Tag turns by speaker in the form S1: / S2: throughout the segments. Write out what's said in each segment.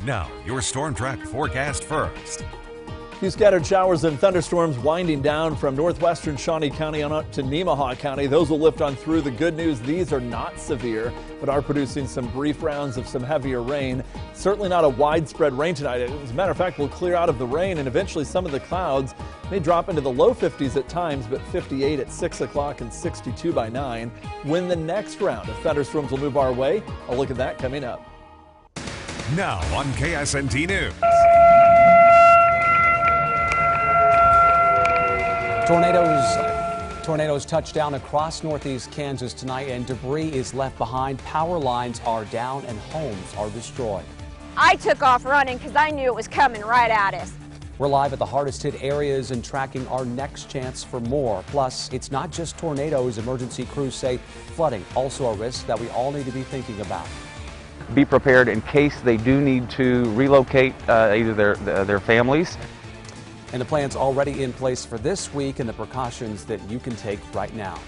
S1: Now, your Storm Track forecast first.
S2: Few scattered showers and thunderstorms winding down from northwestern Shawnee County on up to Nemaha County. Those will lift on through. The good news, these are not severe, but are producing some brief rounds of some heavier rain. Certainly not a widespread rain tonight. As a matter of fact, we'll clear out of the rain, and eventually some of the clouds may drop into the low 50s at times, but 58 at 6 o'clock and 62 by 9. When the next round of thunderstorms will move our way, I'll look at that coming up.
S1: Now on KSNT News.
S3: Tornadoes touch down across northeast Kansas tonight, and debris is left behind. Power lines are down and homes are destroyed.
S4: I took off running because I knew it was coming right at us.
S3: We're live at the hardest hit areas and tracking our next chance for more. Plus, it's not just tornadoes. Emergency crews say flooding also a risk that we all need to be thinking about.
S5: Be prepared in case they do need to relocate either their families.
S3: And the plan's already in place for this week and the precautions that you can take right now.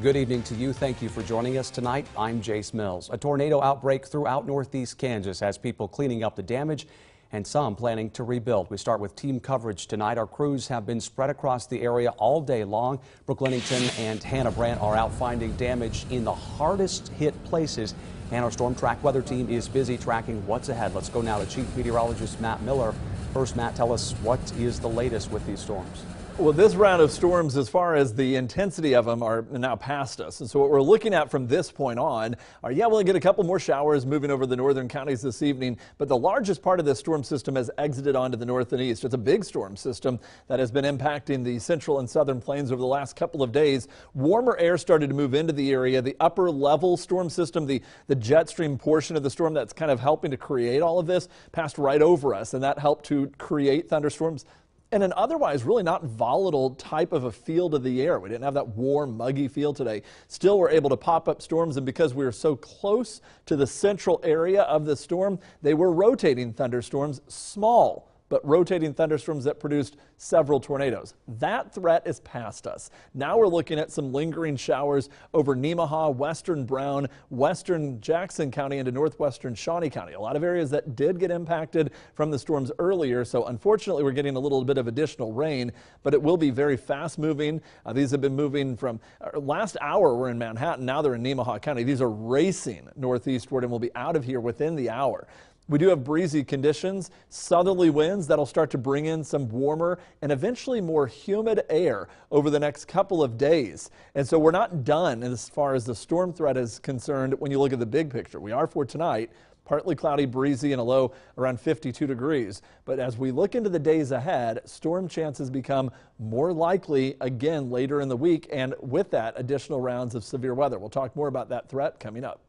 S3: Good evening to you. Thank you for joining us tonight. I'm Jace Mills. A tornado outbreak throughout northeast Kansas has people cleaning up the damage and some planning to rebuild. We start with team coverage tonight. Our crews have been spread across the area all day long. Brooke Lennington and Hannah Brandt are out finding damage in the hardest hit places. And our Storm Track weather team is busy tracking what's ahead. Let's go now to Chief Meteorologist Matt Miller. First, Matt, tell us what is the latest with these storms.
S2: Well, this round of storms, as far as the intensity of them, are now past us. And so what we're looking at from this point on are, we'll get a couple more showers moving over the northern counties this evening. But the largest part of this storm system has exited onto the north and east. It's a big storm system that has been impacting the central and southern plains over the last couple of days. Warmer air started to move into the area. The upper level storm system, the jet stream portion of the storm that's kind of helping to create all of this, passed right over us. And that helped to create thunderstorms and an otherwise really not volatile type of a feel to the air. We didn't have that warm, muggy feel today. Still, we're able to pop up storms, and because we were so close to the central area of the storm, they were rotating thunderstorms, small, but rotating thunderstorms that produced several tornadoes. That threat is past us. Now we're looking at some lingering showers over Nemaha, western Brown, western Jackson County into northwestern Shawnee County. A lot of areas that did get impacted from the storms earlier, so unfortunately we're getting a little bit of additional rain, but it will be very fast moving. These have been moving from last hour we're in Manhattan, now they're in Nemaha County. These are racing northeastward and will be out of here within the hour. We do have breezy conditions, southerly winds that'll start to bring in some warmer and eventually more humid air over the next couple of days. And so we're not done as far as the storm threat is concerned when you look at the big picture. We are for tonight, partly cloudy, breezy, and a low around 52 degrees. But as we look into the days ahead, storm chances become more likely again later in the week, and with that, additional rounds of severe weather. We'll talk more about that threat coming up.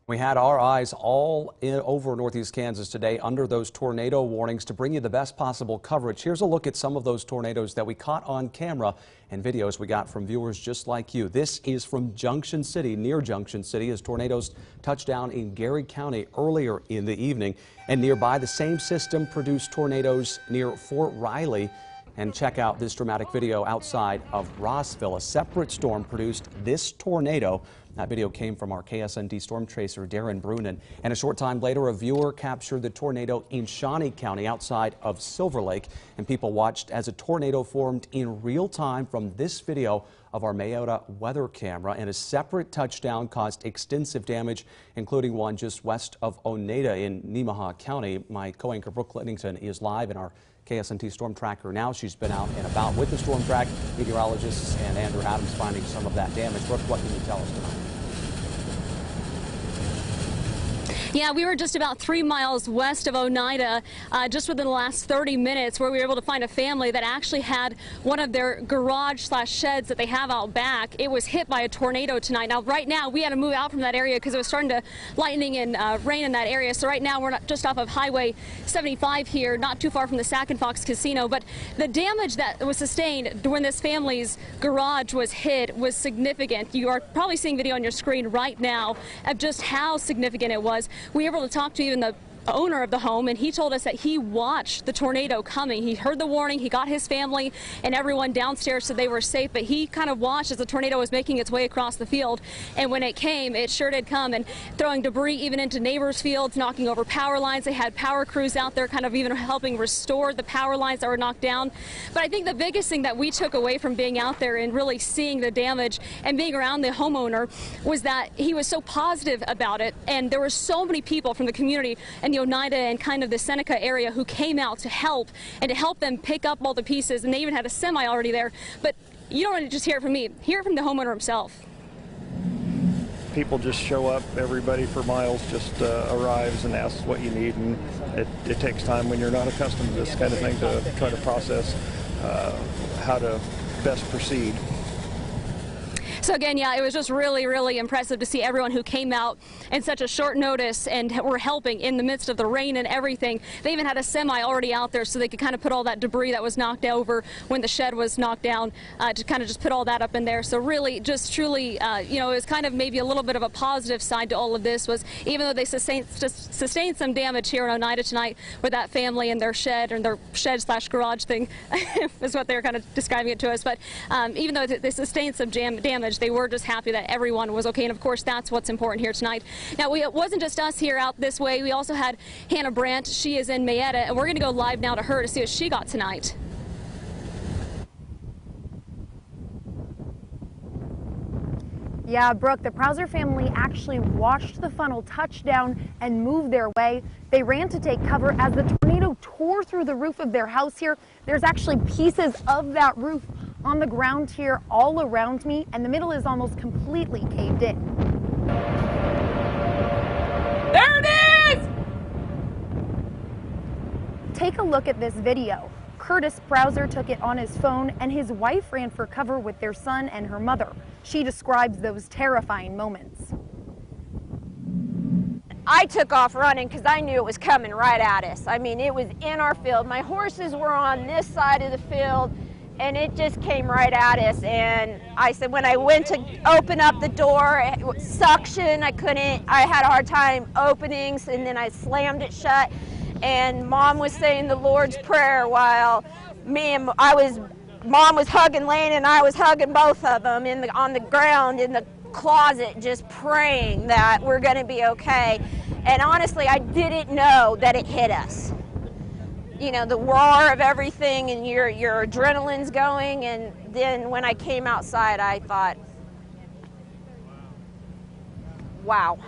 S3: We had our eyes all over northeast Kansas today under those tornado warnings to bring you the best possible coverage. Here's a look at some of those tornadoes that we caught on camera and videos we got from viewers just like you. This is from Junction City, near Junction City, as tornadoes touched down in Gary County earlier in the evening. And nearby, the same system produced tornadoes near Fort Riley. And check out this dramatic video outside of Rossville. A separate storm produced this tornado. That video came from our KSNT storm tracer, Darren Brunin. And a short time later, a viewer captured the tornado in Shawnee County outside of Silver Lake. And people watched as a tornado formed in real time from this video of our Mayota weather camera. And a separate touchdown caused extensive damage, including one just west of Oneida in Nemaha County. My co-anchor Brooke Lennington is live in our KSNT Storm Tracker now. She's been out and about with the Storm Track meteorologists and Andrew Adams finding some of that damage. Brooke, what can you tell us tonight?
S6: Yeah, we were just about 3 miles west of Oneida just within the last 30 minutes, where we were able to find a family that actually had one of their garage/sheds that they have out back. It was hit by a tornado tonight. Now, right now, we had to move out from that area because it was starting to lightning and rain in that area. So right now, we're not just off of Highway 75 here, not too far from the Sack and Fox Casino. But the damage that was sustained when this family's garage was hit was significant. You are probably seeing video on your screen right now of just how significant it was. We were able to talk to even the owner of the home, and he told us that he watched the tornado coming. He heard the warning, he got his family and everyone downstairs so they were safe, but he kind of watched as the tornado was making its way across the field, and when it came, it sure did come, and throwing debris even into neighbors' fields, knocking over power lines. They had power crews out there kind of even helping restore the power lines that were knocked down. But I think the biggest thing that we took away from being out there and really seeing the damage and being around the homeowner was that he was so positive about it, and there were so many people from the community and the Oneida and kind of the Seneca area who came out to help and to help them pick up all the pieces, and they even had a semi already there. But you don't want to just hear it from me, hear it from the homeowner himself.
S7: People just show up, everybody for miles just arrives and asks what you need, and it takes time when you're not accustomed to this kind of thing to try to process how to best proceed.
S6: So again, yeah, it was just really, really impressive to see everyone who came out in such a short notice and were helping in the midst of the rain and everything. They even had a semi already out there so they could kind of put all that debris that was knocked over when the shed was knocked down to kind of just put all that up in there. So really, just truly, you know, it was kind of maybe a little bit of a positive side to all of this was even though they sustained some damage here in Oneida tonight with that family and their shed and their shed / garage thing is what they were kind of describing it to us. But even though they sustained some damage, they were just happy that everyone was okay, and of course that's what's important here tonight. Now it wasn't just us here out this way. We also had Hannah Brandt. She is in Mayetta, and we're going to go live now to her to see what she got tonight.
S8: Yeah, Brooke, the Prowser family actually watched the funnel touch down and move their way. They ran to take cover as the tornado tore through the roof of their house here. There's actually pieces of that roof on the ground here all around me, and the middle is almost completely caved in.
S9: There it is!
S8: Take a look at this video. Curtis Prowser took it on his phone, and his wife ran for cover with their son and her mother. She describes those terrifying moments.
S4: I took off running because I knew it was coming right at us. I mean, it was in our field. My horses were on this side of the field, and it just came right at us. And I said, when I went to open up the door, it was suction. I had a hard time opening, and then I slammed it shut. And Mom was saying the Lord's Prayer while Mom was hugging Lane and I was hugging both of them on the ground in the closet, just praying that we're going to be okay. And honestly, I didn't know that it hit us. You know, the roar of everything and your adrenaline's going, and then when I came outside, I thought, wow.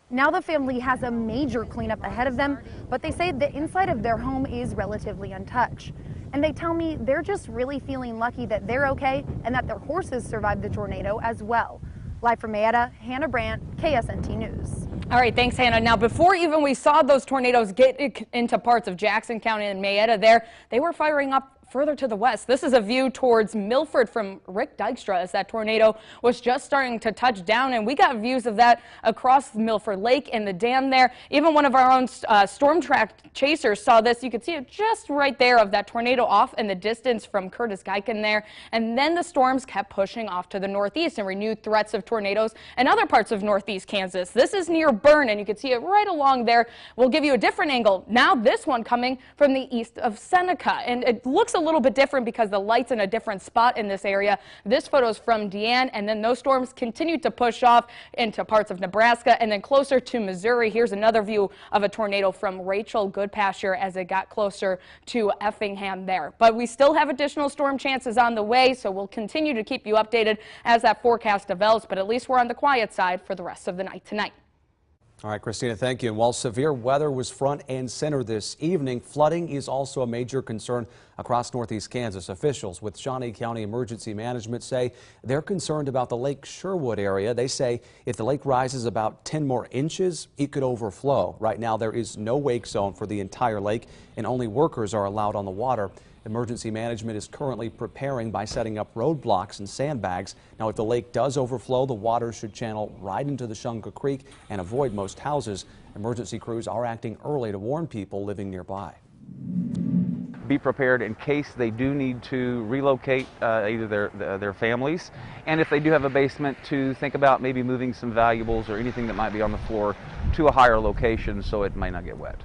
S8: Now the family has a major cleanup ahead of them, but they say the inside of their home is relatively untouched. And they tell me they're just really feeling lucky that they're okay and that their horses survived the tornado as well. Live from Mayetta, Hannah Brandt, KSNT News.
S9: All right, thanks, Hannah. Now, before even we saw those tornadoes get into parts of Jackson County and Mayetta there, they were firing up further to the west. This is a view towards Milford from Rick Dykstra as that tornado was just starting to touch down, and we got views of that across Milford Lake and the dam there. Even one of our own storm track chasers saw this. You could see it just right there of that tornado off in the distance from Curtis Guykin there. And then the storms kept pushing off to the northeast and renewed threats of tornadoes in other parts of northeast Kansas. This is near Bern, and you can see it right along there. We'll give you a different angle. Now this one coming from the east of Seneca, and it looks a little bit different because the light's in a different spot in this area. This photo is from Deanne, and then those storms continued to push off into parts of Nebraska and then closer to Missouri. Here's another view of a tornado from Rachel Goodpasture as it got closer to Effingham there. But we still have additional storm chances on the way, so we'll continue to keep you updated as that forecast develops, but at least we're on the quiet side for the rest of the night tonight.
S3: All right, Christina, thank you. And while severe weather was front and center this evening, flooding is also a major concern across northeast Kansas. Officials with Shawnee County Emergency Management say they're concerned about the Lake Sherwood area. They say if the lake rises about 10 more inches, it could overflow. Right now, there is no wake zone for the entire lake, and only workers are allowed on the water. Emergency management is currently preparing by setting up roadblocks and sandbags. Now, if the lake does overflow, the water should channel right into the Shunga Creek and avoid most houses. Emergency crews are acting early to warn people living nearby.
S5: be prepared in case they do need to relocate either their families, and if they do have a basement, to think about maybe moving some valuables or anything that might be on the floor to a higher location so it might not get wet.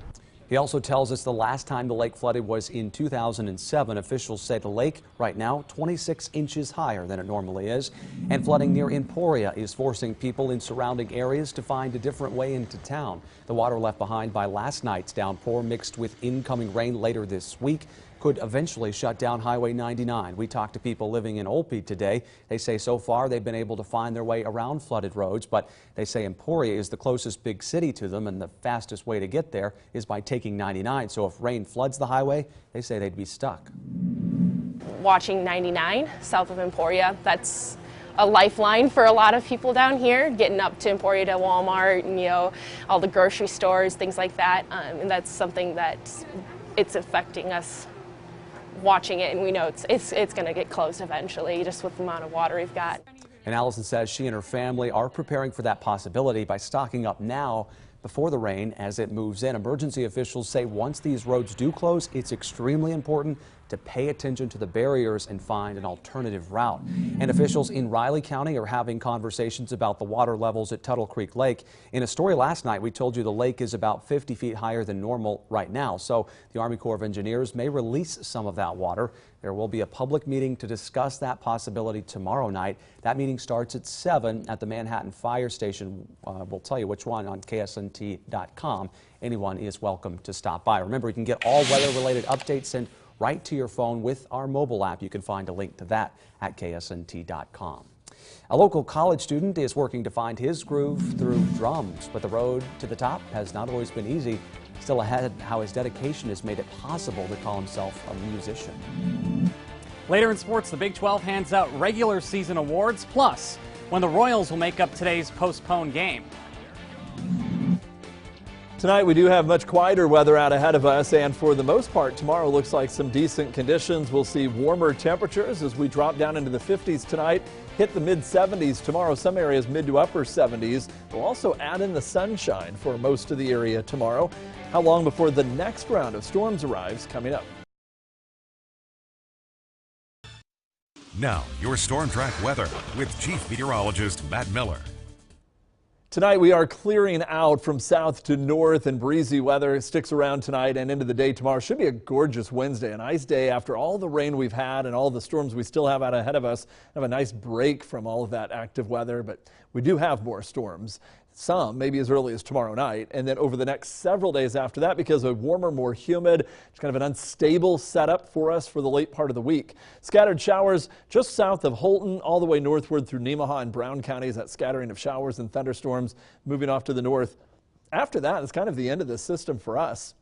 S3: He also tells us the last time the lake flooded was in 2007. Officials say the lake right now 26 inches higher than it normally is, and flooding near Emporia is forcing people in surrounding areas to find a different way into town. The water left behind by last night's downpour mixed with incoming rain later this week could eventually shut down Highway 99. We talked to people living in Olpe today. They say so far they've been able to find their way around flooded roads, but they say Emporia is the closest big city to them, and the fastest way to get there is by taking 99. So if rain floods the highway, they say they'd be stuck.
S10: Watching 99 south of Emporia, that's a lifeline for a lot of people down here, getting up to Emporia to Walmart and, you know, all the grocery stores, things like that. And that's something that it's affecting us watching it, and we know it's going to get closed eventually, just with the amount of water we've got.
S3: And Allison says she and her family are preparing for that possibility by stocking up now before the rain as it moves in. Emergency officials say once these roads do close, it's extremely important to pay attention to the barriers and find an alternative route. And officials in Riley County are having conversations about the water levels at Tuttle Creek Lake. In a story last night, we told you the lake is about 50 feet higher than normal right now. So the Army Corps of Engineers may release some of that water. There will be a public meeting to discuss that possibility tomorrow night. That meeting starts at 7 at the Manhattan Fire Station. We'll tell you which one on KSNT.com. Anyone is welcome to stop by. Remember, you can get all weather-related updates sent right to your phone with our mobile app. You can find a link to that at KSNT.com. A local college student is working to find his groove through drums, but the road to the top has not always been easy. Still ahead, how his dedication has made it possible to call himself a musician.
S11: Later in sports, the Big 12 hands out regular season awards, plus when the Royals will make up today's postponed game.
S2: Tonight we do have much quieter weather out ahead of us, and for the most part tomorrow looks like some decent conditions. We'll see warmer temperatures as we drop down into the 50s tonight, hit the mid-70s tomorrow, some areas mid to upper 70s. We'll also add in the sunshine for most of the area tomorrow. How long before the next round of storms arrives coming up?
S1: Now, your Storm Track weather with Chief Meteorologist Matt Miller.
S2: Tonight we are clearing out from south to north, and breezy weather sticks around tonight and into the day tomorrow. Should be a gorgeous Wednesday, a nice day after all the rain we've had and all the storms we still have out ahead of us. Have a nice break from all of that active weather, but we do have more storms. Some maybe as early as tomorrow night, and then over the next several days after that, because of warmer, more humid, it's kind of an unstable setup for us for the late part of the week. Scattered showers just south of Holton all the way northward through Nemaha and Brown counties. That scattering of showers and thunderstorms moving off to the north. After that, it's kind of the end of this system for us.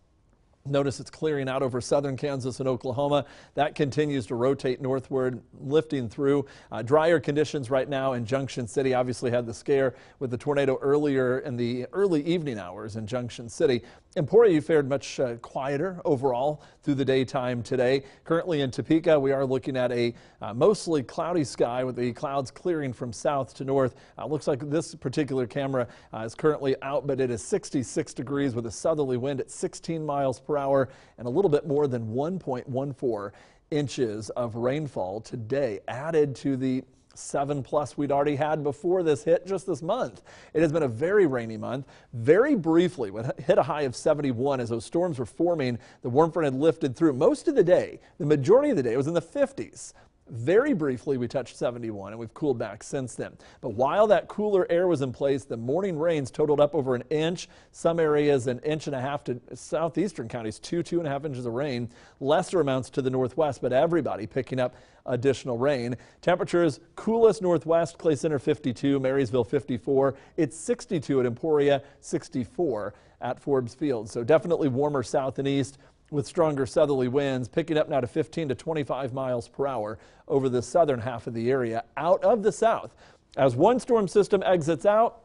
S2: Notice it's clearing out over southern Kansas and Oklahoma. That continues to rotate northward, lifting through. Drier conditions right now in Junction City. Obviously had the scare with the tornado earlier in the early evening hours in Junction City. Emporia fared much quieter overall through the daytime today. Currently in Topeka, we are looking at a mostly cloudy sky with the clouds clearing from south to north. Looks like this particular camera is currently out, but it is 66 degrees with a southerly wind at 16 miles per hour and a little bit more than 1.14 inches of rainfall today, added to the 7+ we'd already had before this hit just this month. It has been a very rainy month. Very briefly, we hit a high of 71 as those storms were forming. The warm front had lifted through most of the day. The majority of the day was in the 50s. Very briefly, we touched 71, and we've cooled back since then. But while that cooler air was in place, the morning rains totaled up over an inch. Some areas an inch and a half to southeastern counties, 2.5 inches of rain. Lesser amounts to the northwest, but everybody picking up additional rain. Temperatures coolest northwest, Clay Center 52, Marysville 54. It's 62 at Emporia, 64 at Forbes Field. So definitely warmer south and east, with stronger southerly winds picking up now to 15 to 25 miles per hour over the southern half of the area out of the south. As one storm system exits out,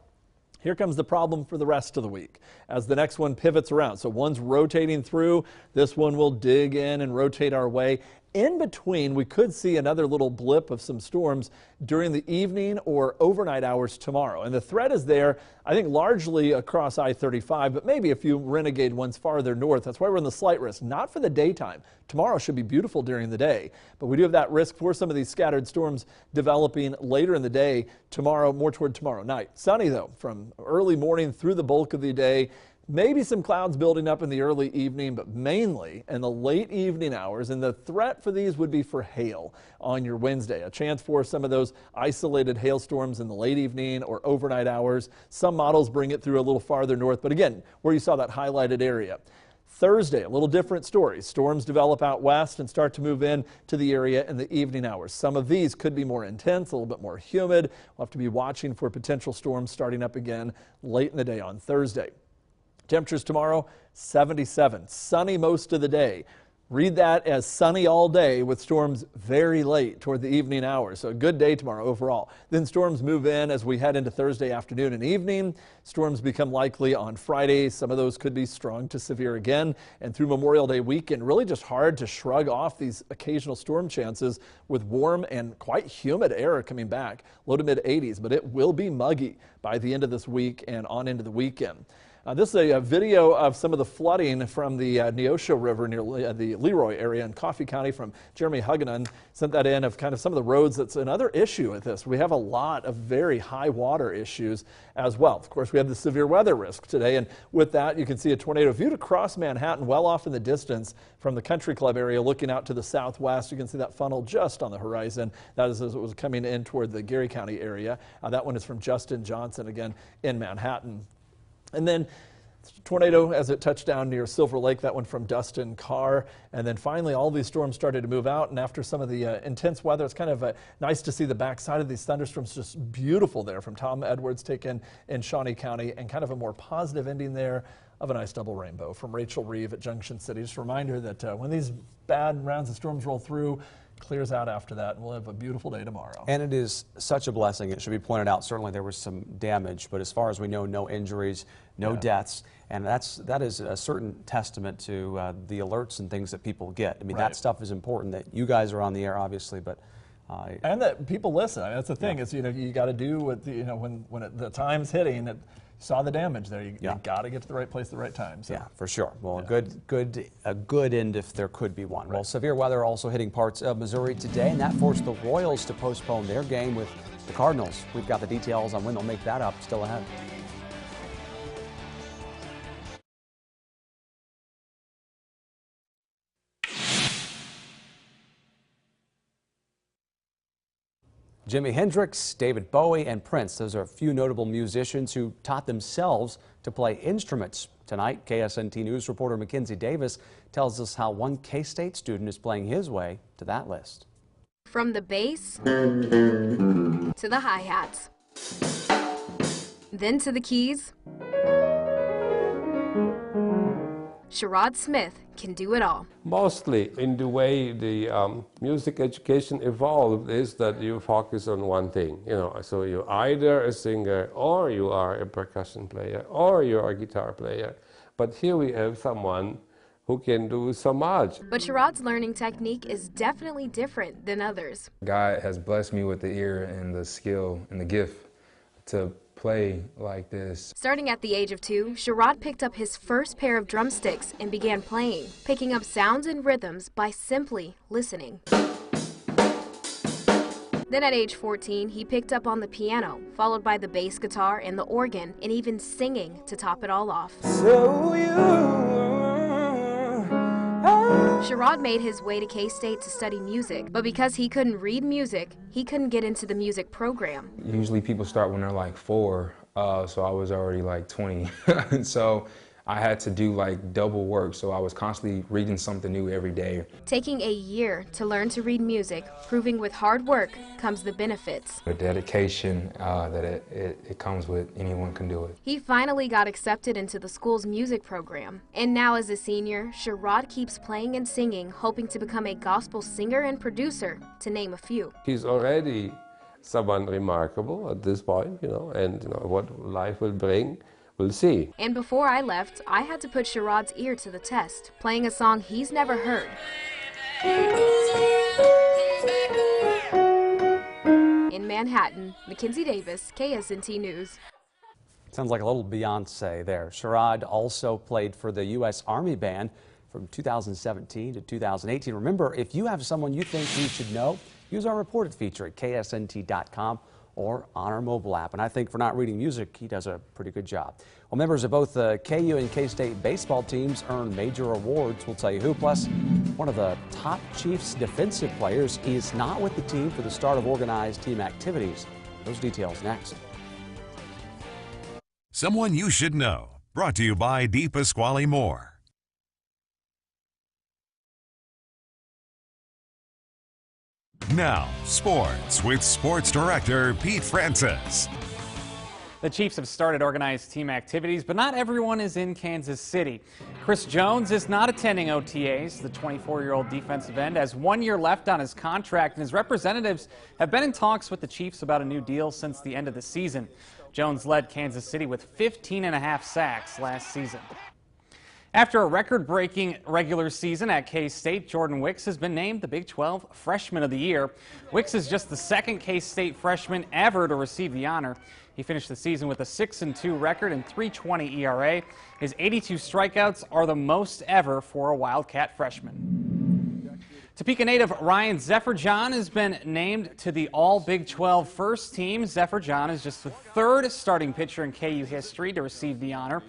S2: here comes the problem for the rest of the week as the next one pivots around. So one's rotating through, this one will dig in and rotate our way. in between, we could see another little blip of some storms during the evening or overnight hours tomorrow. And the threat is there, I think, largely across I-35, but maybe a few renegade ones farther north. That's why we're in the slight risk, not for the daytime. Tomorrow should be beautiful during the day, but we do have that risk for some of these scattered storms developing later in the day tomorrow, more toward tomorrow night. Sunny, though, from early morning through the bulk of the day. Maybe some clouds building up in the early evening, but mainly in the late evening hours. And the threat for these would be for hail on your Wednesday. A chance for some of those isolated hailstorms in the late evening or overnight hours. Some models bring it through a little farther north, but again, where you saw that highlighted area. Thursday, a little different story. Storms develop out west and start to move in to the area in the evening hours. Some of these could be more intense, a little bit more humid. We'll have to be watching for potential storms starting up again late in the day on Thursday. Temperatures tomorrow, 77. Sunny most of the day. Read that as sunny all day with storms very late toward the evening hours. So a good day tomorrow overall. Then storms move in as we head into Thursday afternoon and evening. Storms become likely on Friday. Some of those could be strong to severe again. And through Memorial Day weekend, really just hard to shrug off these occasional storm chances with warm and quite humid air coming back. Low to mid 80s, but it will be muggy by the end of this week and on into the weekend. This is a video of some of the flooding from the Neosho River near the Leroy area in Coffee County from Jeremy Hugginen. Sent that in of kind of some of the roads. That's another issue with this. We have a lot of very high water issues as well. Of course, we have the severe weather risk today, and with that, you can see a tornado viewed across Manhattan, well off in the distance from the Country Club area, looking out to the southwest. You can see that funnel just on the horizon. That is as it was coming in toward the Gary County area. That one is from Justin Johnson, again in Manhattan. And then tornado as it touched down near Silver Lake, that one from Dustin Carr. And then finally, all these storms started to move out. And after some of the intense weather, it's kind of nice to see the backside of these thunderstorms. Just beautiful there from Tom Edwards taken in Shawnee County, and kind of a more positive ending there of a nice double rainbow from Rachel Reeve at Junction City. Just a reminder that when these bad rounds of storms roll through, clears out after that, and we'll have a beautiful day tomorrow.
S3: And it is such a blessing. It should be pointed out, certainly there was some damage, but as far as we know, no injuries, no deaths, and that is a certain testament to the alerts and things that people get. I mean, that stuff is important, that you guys are on the air, obviously, but
S2: and that people listen. I mean, that's the thing. Is you got to do what when the time's hitting. Saw the damage there. You got to get to the right place at the right time. So.
S3: Yeah, for sure. Well, a good end if there could be one. Right. Well, severe weather also hitting parts of Missouri today, and that forced the Royals to postpone their game with the Cardinals. We've got the details on when they'll make that up still ahead. Jimi Hendrix, David Bowie, and Prince. Those are a few notable musicians who taught themselves to play instruments. Tonight, KSNT News reporter Mackenzie Davis tells us how one K-State student is playing his way to that list.
S12: From the bass to the hi-hats, then to the keys, Sherrod Smith can do it all.
S13: Mostly in the way the music education evolved is that you focus on one thing, so you're either a singer or you are a percussion player or you're a guitar player. But here we have someone who can do so much.
S12: But Sherrod's learning technique is definitely different than others.
S14: God has blessed me with the ear and the skill and the gift to play like this.
S12: Starting at the age of 2, Sherrod picked up his first pair of drumsticks and began playing, picking up sounds and rhythms by simply listening. Then at age 14, he picked up on the piano, followed by the bass guitar and the organ, and even singing to top it all off. Sherrod made his way to K-State to study music, but because he couldn't read music, he couldn't get into the music program.
S14: Usually people start when they're like 4, so I was already like 20. So I had to do like double work, so I was constantly reading something new every day.
S12: Taking a year to learn to read music, proving with hard work comes the benefits.
S14: The dedication that it comes with, anyone can do it.
S12: He finally got accepted into the school's music program. And now as a senior, Sherrod keeps playing and singing, hoping to become a gospel singer and producer, to name a few.
S13: He's already someone remarkable at this point, and what life will bring. We'll see.
S12: And before I left, I had to put Sherrod's ear to the test, playing a song he's never heard. In Manhattan, Mackenzie Davis, KSNT News.
S3: Sounds like a little Beyonce there. Sherrod also played for the U.S. Army Band from 2017 to 2018. Remember, if you have someone you think we should know, use our reported feature at ksnt.com or on our mobile app. And I think for not reading music, he does a pretty good job. Well, members of both the KU and K-State baseball teams earn major awards. We'll tell you who. Plus, one of the top Chiefs defensive players is not with the team for the start of organized team activities. Those details next.
S1: Someone you should know. Brought to you by DePasquale Moore. Now, sports with sports director Pete Francis.
S11: The Chiefs have started organized team activities, but not everyone is in Kansas City. Chris Jones is not attending OTAs. The 24-year-old defensive end has 1 year left on his contract, and his representatives have been in talks with the Chiefs about a new deal since the end of the season. Jones led Kansas City with 15.5 sacks last season. After a record-breaking regular season at K-State, Jordan Wicks has been named the Big 12 Freshman of the Year. Wicks is just the second K-State freshman ever to receive the honor. He finished the season with a 6-2 record and .320 ERA. His 82 strikeouts are the most ever for a Wildcat freshman. Topeka native Ryan Zephyr-John has been named to the All-Big 12 first team. Zephyr-John is just the third starting pitcher in KU history to receive the honor.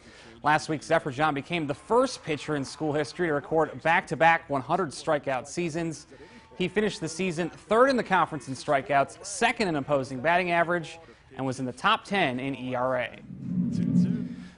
S11: Last week, Zephyr-John became the first pitcher in school history to record back-to-back 100 strikeout seasons. He finished the season third in the conference in strikeouts, second in opposing batting average, and was in the top 10 in ERA.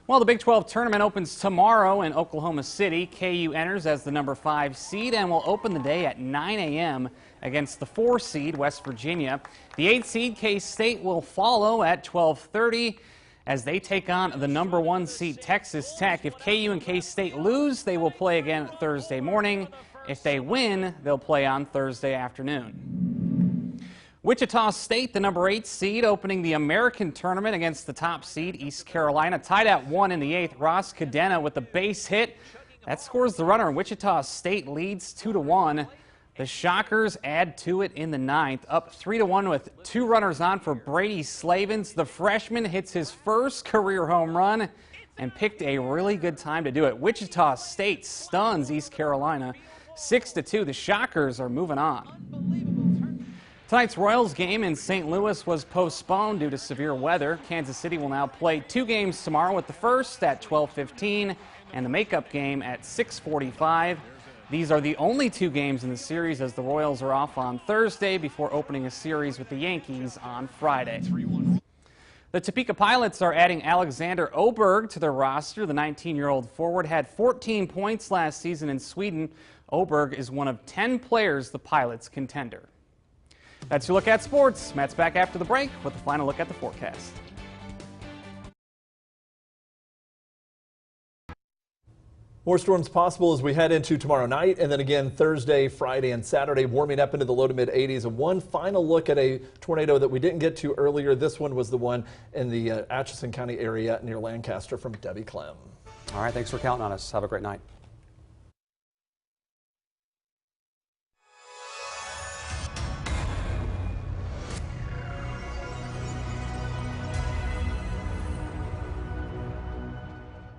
S11: Well, the Big 12 tournament opens tomorrow in Oklahoma City. KU enters as the number 5 seed and will open the day at 9 a.m. against the 4 seed West Virginia. The 8 seed K-State will follow at 12:30 as they take on the number 1 seed Texas Tech. If KU and K-State lose, they will play again Thursday morning. If they win, they'll play on Thursday afternoon. Wichita State, the number 8 seed, opening the American tournament against the top seed East Carolina. Tied at 1 in the 8th, Ross Cadena with the base hit. That scores the runner, and Wichita State leads 2-1. The Shockers add to it in the 9th, up 3-1 with 2 runners on for Brady Slavens. The freshman hits his first career home run and picked a really good time to do it. Wichita State stuns East Carolina 6-2. The Shockers are moving on. Tonight's Royals game in St. Louis was postponed due to severe weather. Kansas City will now play 2 games tomorrow, with the first at 12:15 and the makeup game at 6:45. These are the only 2 games in the series, as the Royals are off on Thursday before opening a series with the Yankees on Friday. The Topeka Pilots are adding Alexander Oberg to their roster. The 19-year-old forward had 14 points last season in Sweden. Oberg is one of 10 players the Pilots can tender. That's your look at sports. Matt's back after the break with a final look at the forecast.
S2: More storms possible as we head into tomorrow night, and then again Thursday, Friday, and Saturday, warming up into the low to mid 80s. And one final look at a tornado that we didn't get to earlier. This one was the one in the Atchison County area near Lancaster from Debbie Clem.
S3: All right, thanks for counting on us. Have a great night.